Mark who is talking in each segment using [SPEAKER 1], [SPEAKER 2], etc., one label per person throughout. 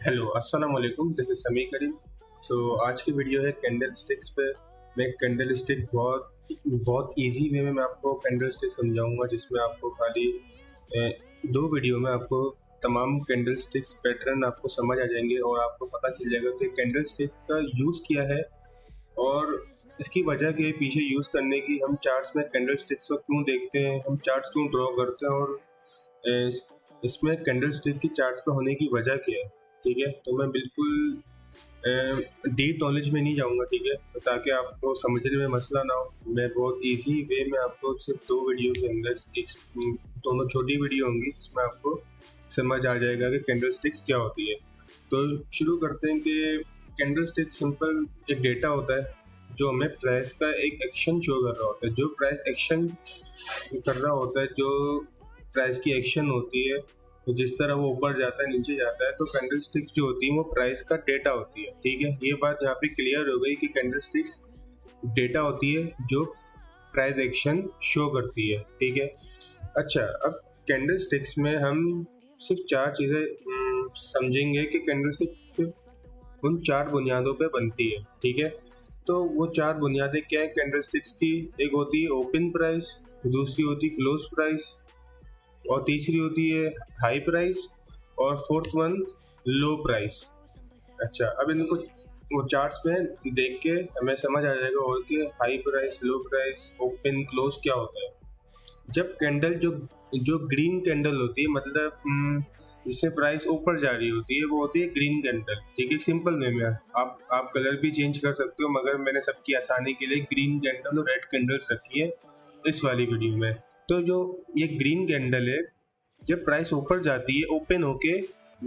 [SPEAKER 1] Hello अस्सलाम वालेकुम, this is समी करीम। आज की वीडियो है कैंडल स्टिक्स पे। मैं कैंडल स्टिक बहुत इजी वे में मैं आपको कैंडल स्टिक समझाऊंगा, जिसमें आपको खाली दो वीडियो में आपको तमाम कैंडल स्टिक्स पैटर्न आपको समझ आ जाएंगे और आपको पता चल जाएगा कि कैंडल स्टिक्स का यूज़ क्या है और इसकी वजह के पीछे यूज़ करने की। हम चार्ट्स में कैंडल स्टिक्स को क्यों देखते हैं, हम चार्ट्स क्यों ड्रॉ करते हैं और इसमें कैंडल स्टिक की चार्ट्स पे होने की वजह क्या है। ठीक है, तो मैं बिल्कुल डीप नॉलेज में नहीं जाऊंगा, ठीक है, तो ताकि आपको समझने में मसला ना हो। मैं बहुत इजी वे में आपको सिर्फ दो वीडियो के अंदर दोनों छोटी वीडियो होंगी जिसमें आपको समझ आ जाएगा कि कैंडल स्टिक्स क्या होती है। तो शुरू करते हैं कि कैंडल स्टिक सिंपल एक डेटा होता है जो हमें प्राइस का एक एक्शन शो कर रहा होता है। जो प्राइस एक्शन कर रहा होता है, जो प्राइस की एक्शन होती है, तो जिस तरह वो ऊपर जाता है नीचे जाता है, तो कैंडल स्टिक्स जो होती है वो प्राइस का डेटा होती है। ठीक है, ये बात यहाँ पे क्लियर हो गई कि कैंडल स्टिक्स डेटा होती है जो प्राइस एक्शन शो करती है। ठीक है, अच्छा, अब कैंडल स्टिक्स में हम सिर्फ चार चीज़ें समझेंगे कि कैंडल स्टिक्स सिर्फ उन चार बुनियादों पे बनती है। ठीक है, तो वो चार बुनियादें क्या है कैंडल स्टिक्स की? एक होती है ओपन प्राइस, दूसरी होती है क्लोज प्राइस, और तीसरी होती है हाई प्राइस, और फोर्थ वन लो प्राइस। अच्छा, अब इनको वो चार्ट्स में देख के हमें समझ आ जाएगा और कि हाई प्राइस, लो प्राइस, ओपन, क्लोज क्या होता है। जब कैंडल जो जो ग्रीन कैंडल होती है, मतलब जिससे प्राइस ऊपर जा रही होती है, वो होती है ग्रीन कैंडल। ठीक है, सिंपल वे में आप कलर भी चेंज कर सकते हो, मगर मैंने सबकी आसानी के लिए ग्रीन कैंडल और रेड कैंडल्स रखी है इस वाली वीडियो में। तो जो ये ग्रीन कैंडल है, जब प्राइस ऊपर जाती है ओपन होके,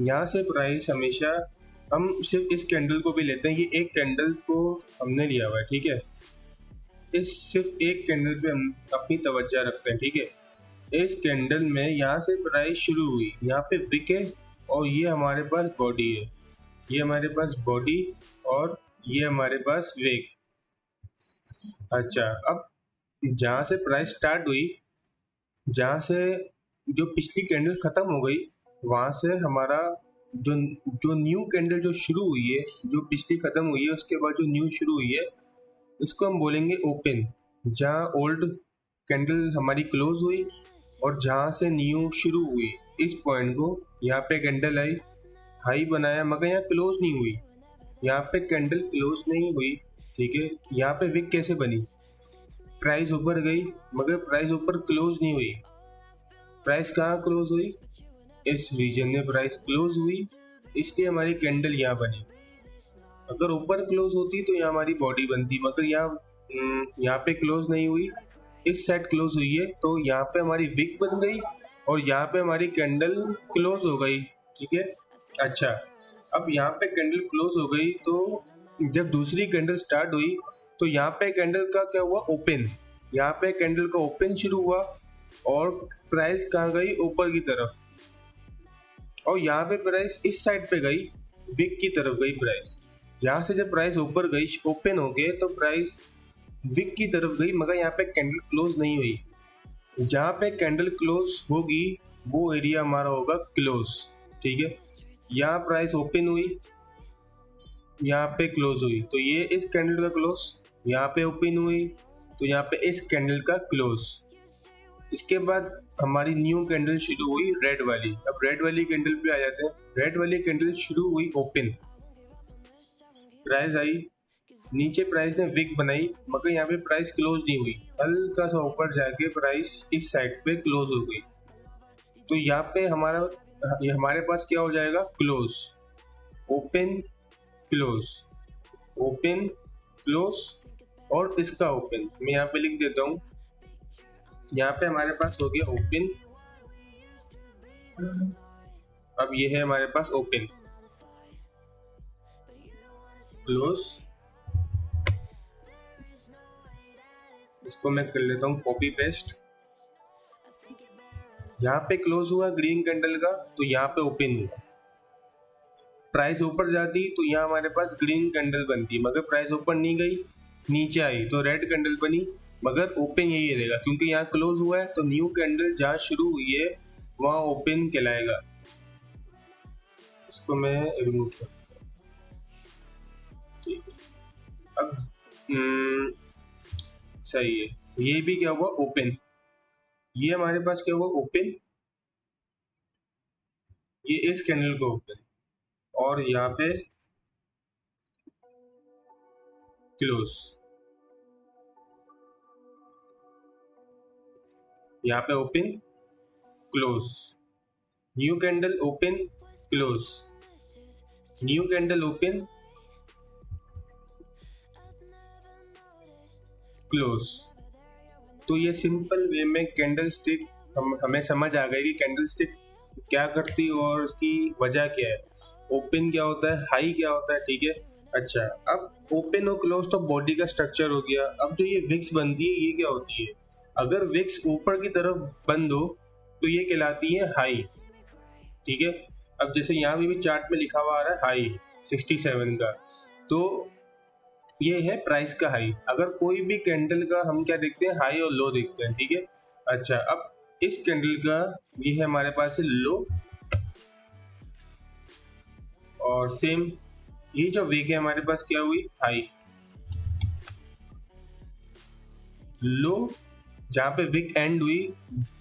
[SPEAKER 1] यहाँ से प्राइस हमेशा, हम सिर्फ इस कैंडल को भी लेते हैं, ये एक कैंडल को हमने लिया हुआ है। ठीक है, इस सिर्फ एक कैंडल पे हम अपनी तवज्जो रखते हैं। ठीक है, इस कैंडल में यहाँ से प्राइस शुरू हुई, यहाँ पे विक है और ये हमारे पास बॉडी है, ये हमारे पास बॉडी और ये हमारे पास विक। अच्छा, अब जहाँ से प्राइस स्टार्ट हुई, जहाँ से जो पिछली कैंडल खत्म हो गई, वहाँ से हमारा जो जो न्यू कैंडल जो शुरू हुई है, जो पिछली खत्म हुई है उसके बाद जो न्यू शुरू हुई है, इसको हम बोलेंगे ओपन। जहाँ ओल्ड कैंडल हमारी क्लोज हुई और जहाँ से न्यू शुरू हुई, इस पॉइंट को यहाँ पे कैंडल आई, हाई बनाया, मगर यहाँ क्लोज नहीं हुई, यहाँ पे कैंडल क्लोज नहीं हुई। ठीक है, यहाँ पे विक कैसे बनी? प्राइस ऊपर गई मगर प्राइस ऊपर क्लोज नहीं हुई। प्राइस कहाँ क्लोज हुई? इस रीजन में प्राइस क्लोज हुई, इसलिए हमारी कैंडल यहाँ बनी। अगर ऊपर क्लोज होती तो यहाँ हमारी बॉडी बनती, मगर यहाँ पे क्लोज नहीं हुई, इस साइड क्लोज हुई है, तो यहाँ पे हमारी विक बन गई और यहाँ पे हमारी कैंडल क्लोज हो गई। ठीक है, अच्छा, अब यहाँ पे कैंडल क्लोज हो गई, तो जब दूसरी कैंडल स्टार्ट हुई तो यहाँ पे कैंडल का क्या हुआ? ओपन। यहाँ पे कैंडल का ओपन शुरू हुआ और प्राइस कहाँ गई? ऊपर की तरफ, और यहाँ पे प्राइस इस साइड पे गई, विक की तरफ गई प्राइस। यहाँ से जब प्राइस ऊपर गई ओपन हो गए, तो प्राइस विक की तरफ गई, मगर यहाँ पे कैंडल क्लोज नहीं हुई। जहाँ पे कैंडल क्लोज होगी वो एरिया हमारा होगा क्लोज। ठीक है, यहाँ प्राइस ओपन हुई, यहाँ पे क्लोज हुई, तो ये इस कैंडल का क्लोज, यहाँ पे ओपन हुई तो यहाँ पे इस कैंडल का क्लोज। इसके बाद हमारी न्यू कैंडल शुरू हुई रेड वाली। अब रेड वाली कैंडल पे आ जाते हैं। रेड वाली कैंडल शुरू हुई ओपन, प्राइस आई, नीचे प्राइस ने विक बनाई, मगर यहाँ पे प्राइस क्लोज नहीं हुई, हल्का सा ऊपर जाके प्राइस इस साइड पे क्लोज हो गई, तो यहाँ पे हमारे पास क्या हो जाएगा? Close, open, close, open, close, और इसका ओपन। मैं यहाँ पे लिख देता हूँ, यहाँ पे हमारे पास हो गया ओपन। अब ये है हमारे पास ओपन, क्लोज, इसको मैं कर लेता हूँ कॉपी पेस्ट। यहाँ पे क्लोज हुआ ग्रीन कैंडल का, तो यहाँ पे ओपन हुआ। प्राइस ऊपर जाती तो यहाँ हमारे पास ग्रीन कैंडल बनती, मगर प्राइस ऊपर नहीं गई, नीचे आई तो रेड कैंडल बनी, मगर ओपन यही रहेगा क्योंकि यहाँ क्लोज हुआ है, तो न्यू कैंडल जहाँ शुरू हुई है वहाँ ओपन कहलाएगा। इसको मैं रिमूव कर देता हूँ। ठीक है, अब सही है, ये भी क्या हुआ ओपन, ये हमारे पास क्या हुआ ओपन, ये इस कैंडल को ओपन, और यहाँ पे क्लोज, यहाँ पे open close, new candle open close, new candle open close. तो ये सिंपल वे में कैंडल स्टिक हमें समझ आ गई कि कैंडल स्टिक क्या करती है और उसकी वजह क्या है, ओपन क्या होता है, हाई क्या होता है। ठीक है, अच्छा, अब ओपन और क्लोज तो बॉडी का स्ट्रक्चर हो गया। अब जो ये विक्स बनती है ये क्या होती है, अगर विक्स ऊपर की तरफ बंद हो तो ये कहलाती है हाई। ठीक है, अब जैसे यहाँ भी चार्ट में लिखा हुआ आ रहा है हाई 67 का, तो ये है प्राइस का हाई। अगर कोई भी कैंडल का हम क्या देखते हैं, हाई और लो देखते हैं। ठीक है, अच्छा, अब इस कैंडल का ये है हमारे पास है लो, और सेम ये जो वीक है हमारे पास क्या हुई हाई, लो जहाँ पे विक एंड हुई,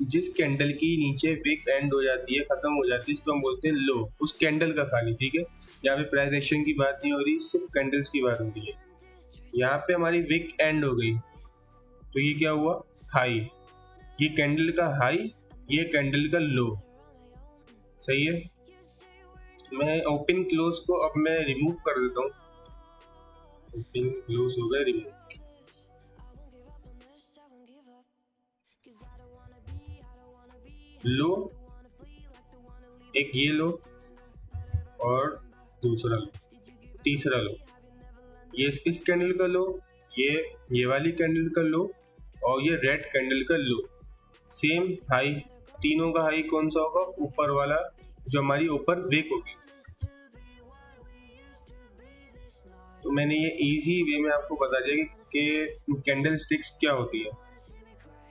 [SPEAKER 1] जिस कैंडल की नीचे विक एंड हो जाती है, खत्म हो जाती है, इसको हम बोलते हैं लो, उस कैंडल का खाली। ठीक है, यहाँ पे प्राइस एक्शन की बात नहीं हो रही, सिर्फ कैंडल्स की बात हो रही है। यहाँ पे हमारी विक एंड हो गई तो ये क्या हुआ हाई, ये कैंडल का हाई, ये कैंडल का लो। सही है, मैं ओपन क्लोज को अब मैं रिमूव कर देता हूँ, ओपन क्लोज हो गया रिमूव। लो, एक ये लो और दूसरा लो, तीसरा लो, ये इस कैंडल का लो, ये वाली कैंडल का लो, और ये रेड कैंडल का लो। सेम हाई, तीनों का हाई कौन सा होगा, ऊपर वाला जो हमारी ऊपर विक होगी। तो मैंने ये इजी वे में आपको बता दिया कि कैंडल स्टिक्स क्या होती है।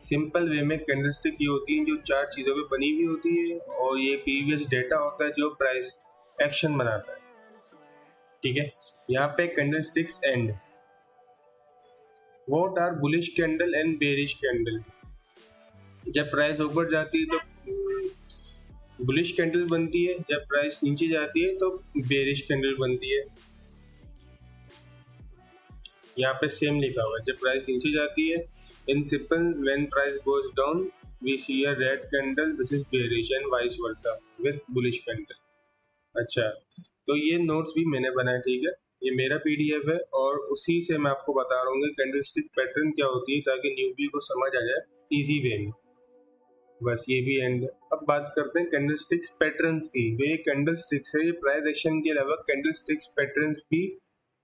[SPEAKER 1] सिंपल वे में कैंडल स्टिक ये होती है जो 4 चीज़ों पे बनी हुई होती है, और ये प्रीवियस डेटा होता है जो प्राइस एक्शन बनाता है। ठीक है, यहाँ पे candle sticks and, what are bullish candle and bearish candle. जब प्राइस ऊपर जाती है तो बुलिश कैंडल बनती है, जब प्राइस नीचे जाती है तो बेरिश कैंडल बनती है। यहाँ पे सेम लिखा हुआ है, जब प्राइस नीचे जाती है, in simple when price goes down we see a red candle which is bearish and vice versa with bullish candle. अच्छा, तो ये नोट्स भी मैंने बनाए। ठीक है, ये मेरा पीडीएफ है और उसी से मैं आपको बता रहा हूँ कैंडल स्टिक पैटर्न क्या होती है, ताकि न्यूबी को समझ आ जाए इजी वे में। बस ये भी एंड। अब बात करते हैं कैंडल स्टिक्स पैटर्न्स की। तो ये कैंडल स्टिक्स है, ये प्राइस एक्शन के अलावा कैंडल स्टिक्स पैटर्न्स भी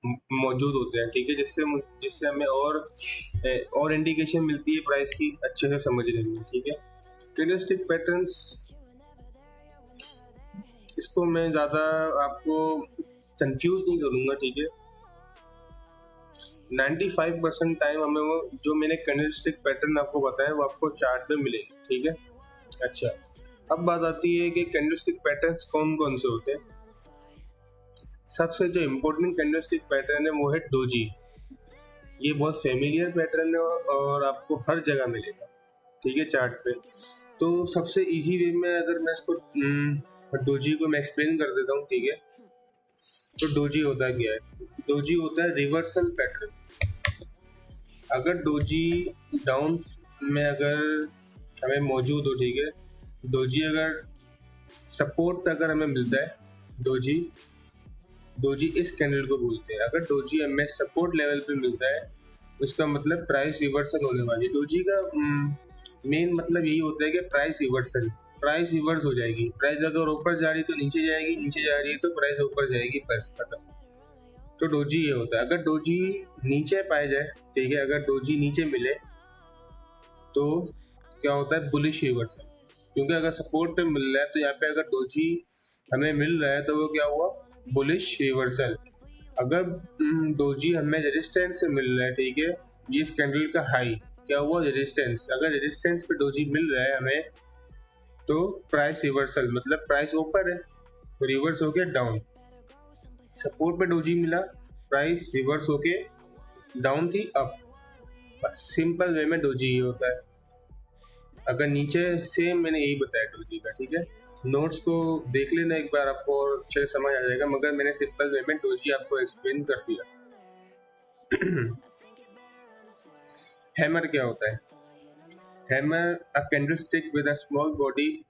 [SPEAKER 1] मौजूद होते हैं। ठीक है, जिससे हमें और इंडिकेशन मिलती है प्राइस की अच्छे से समझने में। ठीक है, कैंडल स्टिक पैटर्न्स, इसको मैं ज़्यादा आपको कंफ्यूज नहीं करूँगा। ठीक है, 95% टाइम हमें वो जो मैंने कैंडल स्टिक पैटर्न आपको बताया वो आपको चार्ट में मिलेगा। ठीक है, अच्छा, अब बात आती है कि कैंडल स्टिक पैटर्न्स कौन कौन से होते हैं। सबसे जो इम्पोर्टेंट कैंडल स्टिक पैटर्न है वो है डोजी। ये बहुत फेमिलियर पैटर्न है और आपको हर जगह मिलेगा। ठीक है, चार्ट पे। तो सबसे इजी वे में अगर मैं इसको डोजी को मैं एक्सप्लेन कर देता हूँ। ठीक है, तो डोजी होता क्या है, डोजी होता है रिवर्सल पैटर्न। अगर डोजी डाउन में अगर हमें मौजूद हो, ठीक है, डोजी अगर सपोर्ट पे अगर हमें मिलता है, डोजी इस कैंडल को बोलते हैं। अगर डोजी हमें सपोर्ट लेवल पे मिलता है उसका मतलब प्राइस रिवर्सल होने वाली है। डोजी का मेन मतलब यही होता है कि प्राइस रिवर्स हो जाएगी। प्राइस अगर ऊपर जा रही है तो नीचे जाएगी, नीचे जा रही है तो प्राइस ऊपर जाएगी, बस खत्म। तो डोजी ये होता है। अगर डोजी नीचे पाया जाए, ठीक है, अगर डोजी नीचे मिले तो क्या होता है, बुलिश रिवर्सल। क्योंकि अगर सपोर्ट पे मिल रहा है तो यहाँ पे अगर डोजी हमें मिल रहा है तो वो क्या हुआ, बुलिश रिवर्सल। अगर डोजी हमें रेजिस्टेंस से मिल रहा है, ठीक है, ये इस कैंडल का हाई क्या हुआ, रेजिस्टेंस। अगर रेजिस्टेंस पे डोजी मिल रहा है हमें तो प्राइस रिवर्सल, मतलब प्राइस ऊपर है, रिवर्स होके डाउन, सपोर्ट पे डोजी मिला, प्राइस रिवर्स होके डाउन थी अप। बस सिंपल वे में डोजी ये होता है। अगर नीचे सेम मैंने यही बताया डोजी का, ठीक है। नोट्स को देख लेना एक बार, आपको और अच्छे से समझ आ जाएगा, मगर मैंने सिंपल वे में डोजी आपको एक्सप्लेन कर दिया। हैमर क्या होता है? Hammer a candlestick with a small body,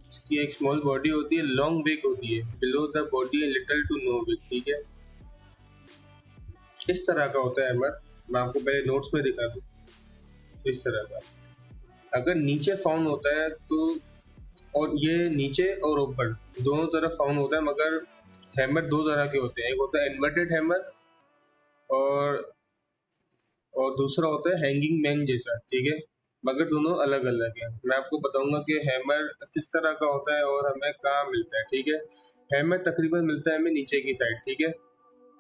[SPEAKER 1] इसकी एक स्मॉल बॉडी होती है, लॉन्ग विक होती है, below the body little to no wick, ठीक है। इस तरह का होता है हैमर। मैं आपको पहले नोट्स में दिखा दूं, इस तरह का। अगर नीचे फाउंड होता है तो, और ये नीचे और ऊपर दोनों तरफ फाउंड होता है, मगर हैमर दो तरह के होते हैं, एक होता है इन्वर्टेड हैमर और दूसरा होता है हैंगिंग मैन जैसा, ठीक है। मगर दोनों अलग अलग है। मैं आपको बताऊंगा कि हैमर किस तरह का होता है और हमें कहाँ मिलता है, ठीक है। हैमर तकरीबन मिलता है हमें नीचे की साइड, ठीक है।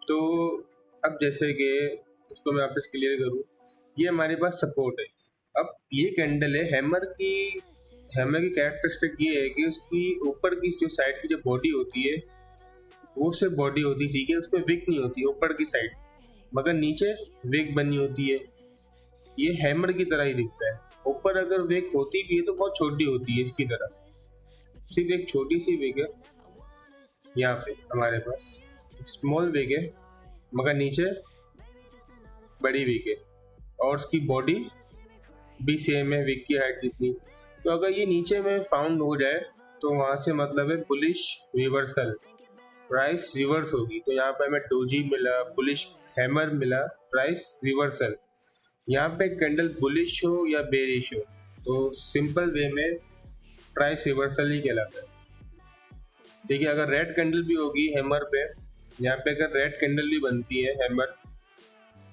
[SPEAKER 1] तो अब जैसे कि इसको मैं वापस क्लियर करूँ, ये हमारे पास सपोर्ट है। अब ये कैंडल है, हैमर की कैरेक्टरिस्टिक ये है कि उसकी ऊपर की जो साइड की जो बॉडी होती है वो सिर्फ बॉडी होती है, ठीक है। उसमें विक नहीं होती ऊपर की साइड, मगर नीचे विक बनी होती है। ये हैमर की तरह ही दिखता है। ऊपर अगर विक होती भी है तो बहुत छोटी होती है, इसकी तरह सिर्फ एक छोटी सी विक है। यहाँ पे हमारे पास स्मॉल विक है, मगर नीचे बड़ी विक है, और उसकी बॉडी भी सेम है विक की हाइट जितनी। तो अगर ये नीचे में फाउंड हो जाए तो वहां से मतलब है बुलिश रिवर्सल, प्राइस रिवर्स होगी। तो यहाँ पे हमें डोजी मिला, बुलिश हैमर मिला, प्राइस रिवर्सल। यहाँ पे कैंडल बुलिश हो या बेरिश हो तो सिंपल वे में प्राइस रिवर्सल ही कहलाता है, ठीक है। अगर रेड कैंडल भी होगी हैमर पे, यहाँ पे अगर रेड कैंडल भी बनती है हैमर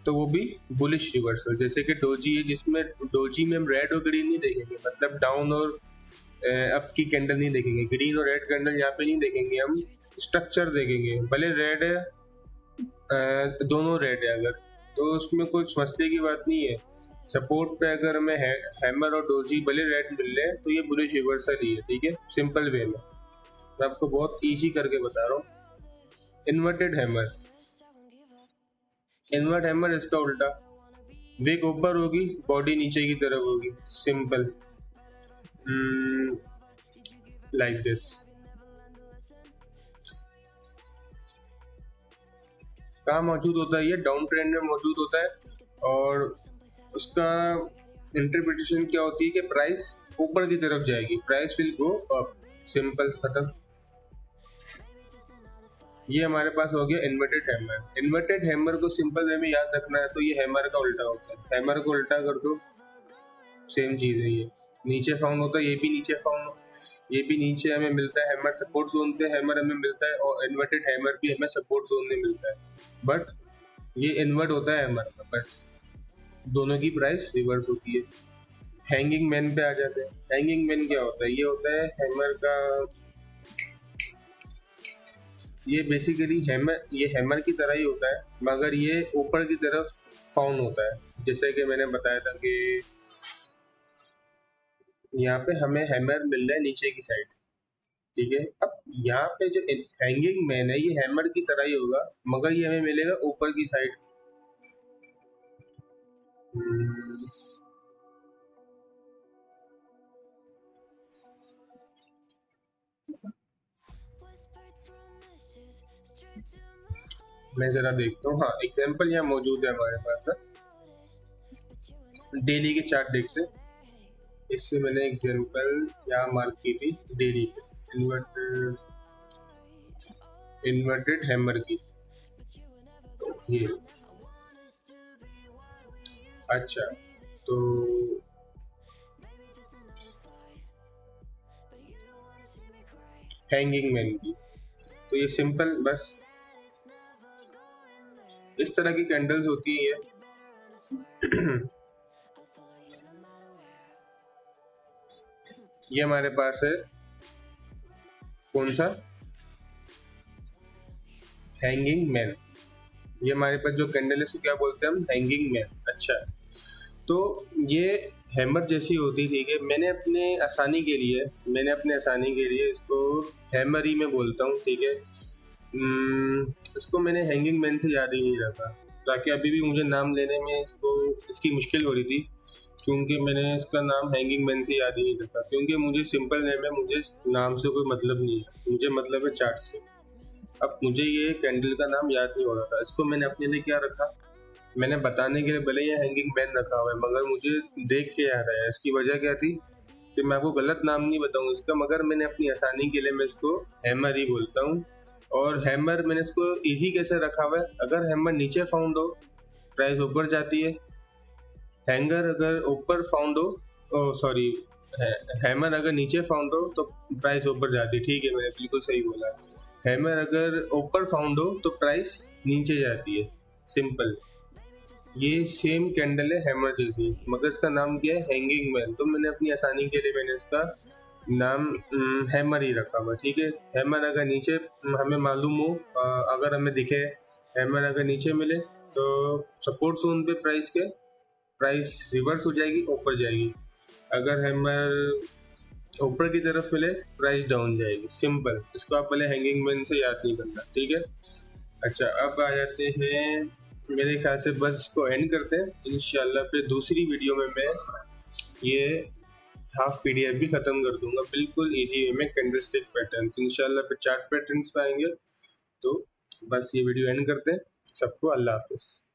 [SPEAKER 1] तो वो भी बुलिश रिवर्सल, जैसे कि डोजी है, जिसमें डोजी में हम रेड और ग्रीन नहीं देखेंगे, मतलब डाउन और अप की कैंडल नहीं देखेंगे। ग्रीन और रेड कैंडल यहाँ पे नहीं देखेंगे, हम स्ट्रक्चर देखेंगे। भले रेड है, दोनों रेड है अगर, तो उसमें कुछ मसले की बात नहीं है। सपोर्ट पे अगर हमें हैमर और डोजी भले रेड मिल रहे हैं तो ये बुलिश रिवर्सल ही है, ठीक है। सिंपल वे में मैं आपको बहुत इजी करके बता रहा हूँ। इन्वर्टेड हैमर, इन्वर्ट हैमर इसका उल्टा, विक ऊपर होगी, बॉडी नीचे की तरफ होगी, सिंपल लाइक दिस। कहाँ मौजूद होता है? ये डाउन ट्रेंड में मौजूद होता है, और उसका इंटरप्रिटेशन क्या होती है कि प्राइस ऊपर की तरफ जाएगी, price will go up, simple, खत्म। ये हमारे पास हो गया इन्वर्टेड हैमर। इन्वर्टेड हैमर को सिंपल वे में याद रखना है तो ये हैमर का उल्टा होता है। हैमर को उल्टा कर दो, सेम चीज है। ये नीचे फाउंड होता है, ये भी नीचे फाउंड, ये भी नीचे हमें मिलता है। हैमर सपोर्ट जोन पे हैमर हमें मिलता है, और इन्वर्टेड हैमर भी हमें सपोर्ट जोन में मिलता है, बट ये इन्वर्ट होता है हैमर का, बस दोनों की प्राइस रिवर्स होती है। हैंगिंग मैन पे आ जाते हैं। हैंगिंग मैन क्या होता है? ये होता है हैमर का, ये बेसिकली ये हैमर की तरह ही होता है, मगर ये ऊपर की तरफ फाउंड होता है। जैसे कि मैंने बताया था कि यहाँ पे हमें हैमर मिल रहा है नीचे की साइड, ठीक है। अब यहाँ पे जो हैंगिंग मैन है ये हैमर की तरह ही होगा, मगर ये हमें मिलेगा ऊपर की साइड। मैं जरा देखता हूँ, हाँ एग्जाम्पल यहाँ मौजूद है हमारे पास ना। डेली के चार्ट देखते हैं, इससे मैंने एग्जाम्पल यहाँ मार्क की थी डेली पे, इन्वर्टेड हैमर की। ये अच्छा, तो हैंगिंग मैन की, तो ये सिंपल बस इस तरह की कैंडल्स होती है। ये हमारे पास है कौन सा? Hanging man. ये हमारे पास जो कैंडल है इसको क्या बोलते हैं हम? Hanging man. अच्छा, तो ये हैमर जैसी होती, ठीक है। मैंने अपने आसानी के लिए इसको हैमर ही मैं बोलता हूँ, ठीक है। इसको मैंने हैंगिंग मैन से याद ही नहीं रखा, ताकि अभी भी मुझे नाम लेने में इसकी मुश्किल हो रही थी, क्योंकि मैंने इसका नाम हैंगिंग मैन से याद ही नहीं रखा, क्योंकि मुझे सिंपल नेम है, मुझे नाम से कोई मतलब नहीं है, मुझे मतलब है चार्ट से। अब मुझे ये कैंडल का नाम याद नहीं हो रहा था, इसको मैंने अपने लिए क्या रखा, मैंने बताने के लिए भले ये हैंगिंग मैन रखा हुआ है, मगर मुझे देख के याद आया। इसकी वजह क्या थी कि मैं आपको गलत नाम नहीं बताऊँ इसका, मगर मैंने अपनी आसानी के लिए मैं इसको हैमर ही बोलता हूँ। और हैमर मैंने इसको इजी कैसे रखा हुआ है, अगर हैमर नीचे फाउंड हो प्राइस ऊपर जाती है, हैंगर अगर ऊपर फाउंड हो, सॉरी, हैमर अगर नीचे फाउंड हो तो प्राइस ऊपर जाती है, ठीक है, मैंने बिल्कुल सही बोला। हैमर अगर ऊपर फाउंड हो तो प्राइस नीचे जाती है, सिंपल। ये सेम कैंडल है हैमर जैसी, मगर इसका नाम क्या है, हैंगिंग मैन। तो मैंने अपनी आसानी के लिए मैंने इसका नाम हैमर ही रखा हुआ, ठीक है। हैमर अगर नीचे हमें मालूम हो, अगर हमें दिखे हैमर अगर नीचे मिले तो सपोर्ट जोन पे प्राइस रिवर्स हो जाएगी, ऊपर जाएगी। अगर हैमर ऊपर की तरफ मिले प्राइस डाउन जाएगी, सिंपल। इसको आप पहले हैंगिंग मैन से याद नहीं करना, ठीक है। अच्छा, अब आ जाते हैं, मेरे ख्याल से बस इसको एंड करते हैं। इंशाल्लाह फिर दूसरी वीडियो में मैं ये हाफ पीडीएफ भी खत्म कर दूंगा, बिल्कुल इजी वे में कैंडलस्टिक पैटर्न्स। इंशाल्लाह फिर चार्ट पैटर्न्स पे आएंगे। तो बस ये वीडियो एंड करते हैं। सबको अल्लाह हाफिज़।